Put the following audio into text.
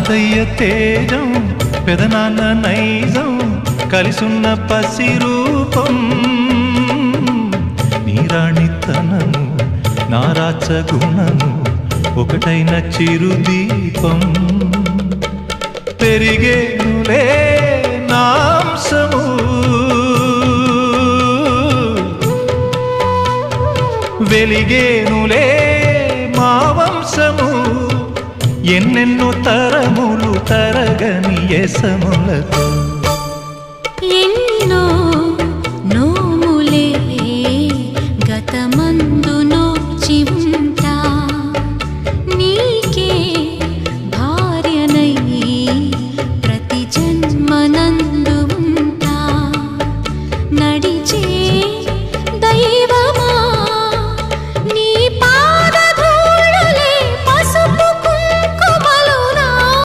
తాతయ్య తేజం పెదనాన్న నైజం కలిసున్న పసి రూపం నీరాణితనము నారాచ గుణము ఒకటైన చిరుదీపం పెరిగేనులే నాంసము వెలిగేనులే మా వంశము ఎన్నెన్నో తరములు తరగని యసములతో